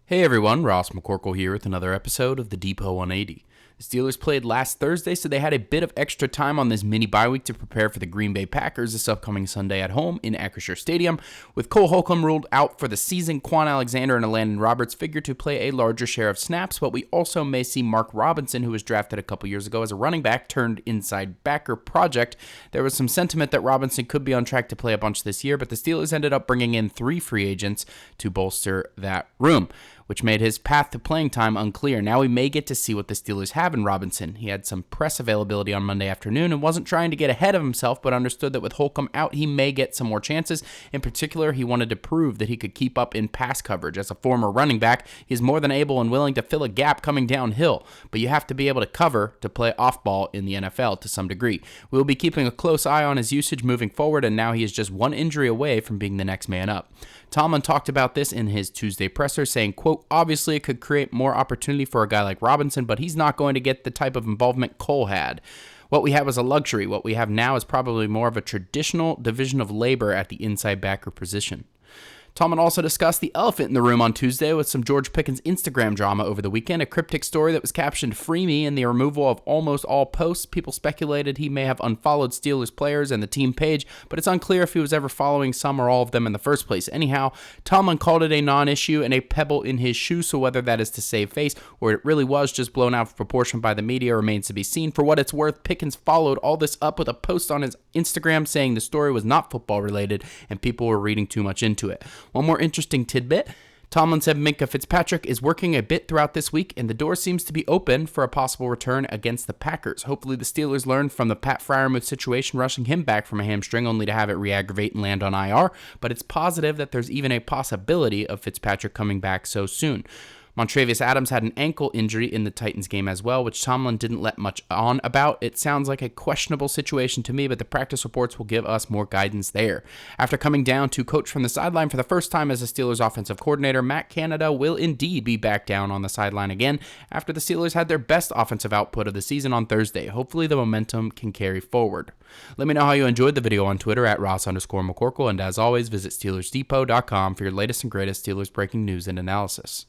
Hey everyone, Ross McCorkle here with another episode of the Depot 180. The Steelers played last Thursday, so they had a bit of extra time on this mini bye week to prepare for the Green Bay Packers this upcoming Sunday at home in Acrisure Stadium. With Cole Holcomb ruled out for the season, Quan Alexander and Landon Roberts figure to play a larger share of snaps, but we also may see Mark Robinson, who was drafted a couple years ago as a running back turned inside backer project. There was some sentiment that Robinson could be on track to play a bunch this year, but the Steelers ended up bringing in 3 free agents to bolster that room, which made his path to playing time unclear. Now we may get to see what the Steelers have in Robinson. He had some press availability on Monday afternoon and wasn't trying to get ahead of himself, but understood that with Holcomb out, he may get some more chances. In particular, he wanted to prove that he could keep up in pass coverage. As a former running back, he is more than able and willing to fill a gap coming downhill, but you have to be able to cover to play off ball in the NFL to some degree. We will be keeping a close eye on his usage moving forward, and now he is just one injury away from being the next man up. Tomlin talked about this in his Tuesday presser, saying, quote, "Obviously it could create more opportunity for a guy like Robinson, but he's not going to get the type of involvement Cole had. What we had was a luxury. What we have now is probably more of a traditional division of labor at the inside backer position." Tomlin also discussed the elephant in the room on Tuesday with some George Pickens Instagram drama over the weekend, a cryptic story that was captioned "Free Me" and the removal of almost all posts. People speculated he may have unfollowed Steelers players and the team page, but it's unclear if he was ever following some or all of them in the first place. Anyhow, Tomlin called it a non-issue and a pebble in his shoe, so whether that is to save face or it really was just blown out of proportion by the media remains to be seen. For what it's worth, Pickens followed all this up with a post on his Instagram saying the story was not football related and people were reading too much into it. One more interesting tidbit, Tomlin said Minkah Fitzpatrick is working a bit throughout this week, and the door seems to be open for a possible return against the Packers. Hopefully the Steelers learned from the Pat Freiermuth situation, rushing him back from a hamstring only to have it re-aggravate and land on IR, but it's positive that there's even a possibility of Fitzpatrick coming back so soon. Montravius Adams had an ankle injury in the Titans game as well, which Tomlin didn't let much on about. It sounds like a questionable situation to me, but the practice reports will give us more guidance there. After coming down to coach from the sideline for the first time as the Steelers offensive coordinator, Matt Canada will indeed be back down on the sideline again after the Steelers had their best offensive output of the season on Thursday. Hopefully the momentum can carry forward. Let me know how you enjoyed the video on Twitter at Ross_McCorkle, and as always, visit SteelersDepot.com for your latest and greatest Steelers breaking news and analysis.